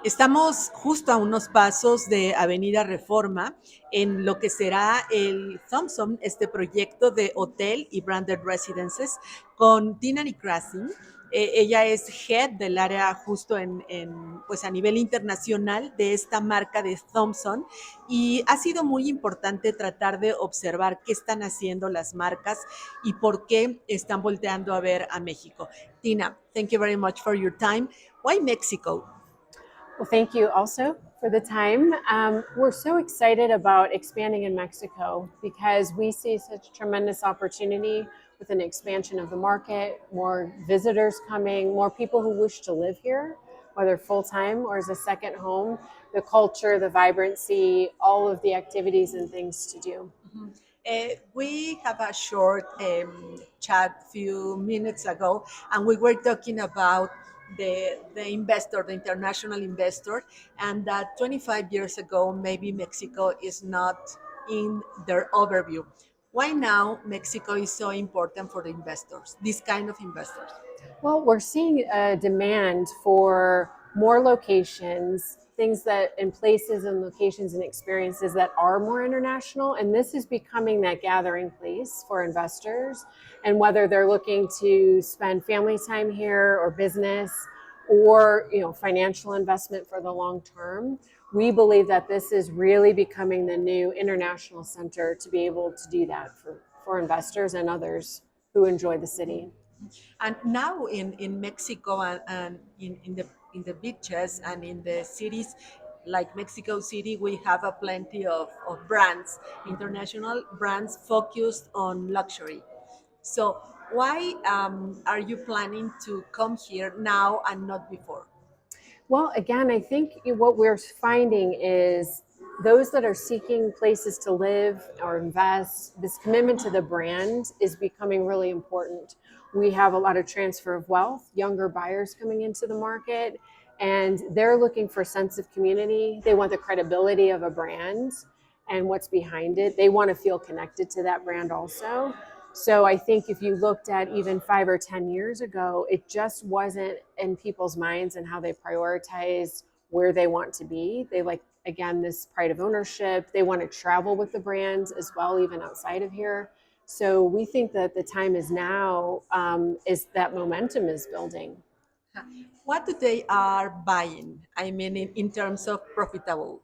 Estamos justo a unos pasos de Avenida Reforma en lo que será el Thompson, este proyecto de hotel y branded residences con Tina Necreason. Ella es head del área justo pues a nivel internacional de esta marca de Thompson y ha sido muy importante tratar de observar qué están haciendo las marcas y por qué están volteando a ver a México. Tina, thank you very much for your time. Why Mexico? Well, thank you also for the time. We're so excited about expanding in Mexico because we see such tremendous opportunity with an expansion of the market, more visitors coming, more people who wish to live here, whether full-time or as a second home, the culture, the vibrancy, all of the activities and things to do. We have a short chat few minutes ago, and we were talking about the investor, the international investor, and that 25 years ago, maybe Mexico is not in their overview. Why now Mexico is so important for the investors, this kind of investors? Well, we're seeing a demand for more locations, things that in places and locations and experiences that are more international. And this is becoming that gathering place for investors. And whether they're looking to spend family time here or business or financial investment for the long term, we believe that this is really becoming the new international center to be able to do that for investors and others who enjoy the city. And now in Mexico and in the beaches and in the cities like Mexico City, we have a plenty of brands, international brands focused on luxury. So why are you planning to come here now and not before? Well, again, I think what we're finding is those that are seeking places to live or invest, this commitment to the brand is becoming really important. We have a lot of transfer of wealth, younger buyers coming into the market, and they're looking for a sense of community. They want the credibility of a brand and what's behind it. They want to feel connected to that brand also. So I think if you looked at even 5 or 10 years ago, it just wasn't in people's minds and how they prioritized where they want to be. They like, again, this pride of ownership. They want to travel with the brands as well, even outside of here. So we think that the time is now, is that momentum is building. What do they are buying? I mean, in terms of profitable.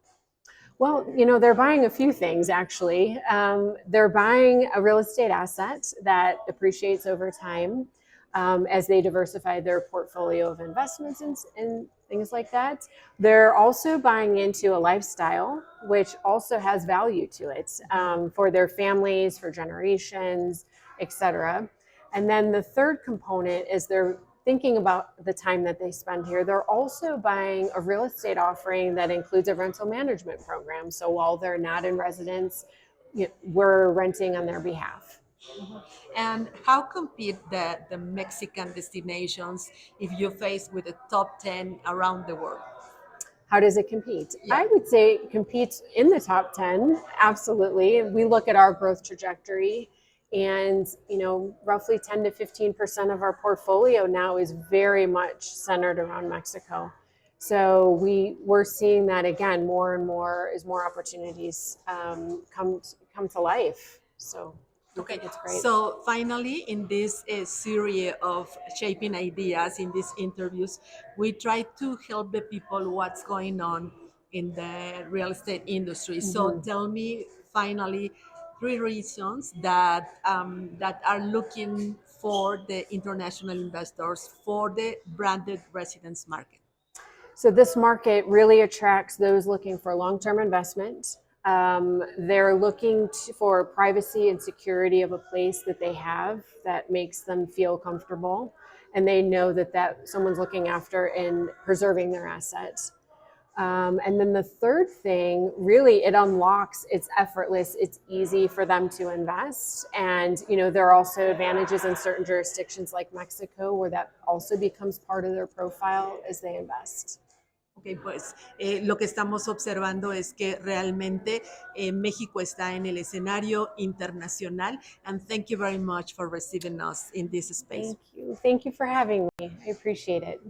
Well, they're buying a few things actually. They're buying a real estate asset that appreciates over time as they diversify their portfolio of investments and things like that. They're also buying into a lifestyle, which also has value to it for their families, for generations, etc. And then the third component is they're thinking about the time that they spend here. They're also buying a real estate offering that includes a rental management program. So while they're not in residence, we're renting on their behalf. And how compete the Mexican destinations if you face with the top 10 around the world? How does it compete? Yeah. I would say it competes in the top 10, absolutely. We look at our growth trajectory and roughly 10 to 15% of our portfolio now is very much centered around Mexico. So we're seeing that again more and more as more opportunities come to life. So I think it's great. So finally, in this series of shaping ideas, in these interviews, we try to help the people what's going on in the real estate industry. So tell me finally 3 reasons that are looking for the international investors for the branded residence market. So this market really attracts those looking for long-term investment. They're looking for privacy and security of a place that they have that makes them feel comfortable, and they know that someone's looking after and preserving their assets. And then the third thing, really, it unlocks, it's effortless, it's easy for them to invest. And, there are also advantages in certain jurisdictions like Mexico where that also becomes part of their profile as they invest. Ok, pues lo que estamos observando es que realmente México está en el escenario internacional. And thank you very much for receiving us in this space. Thank you. Thank you for having me. I appreciate it.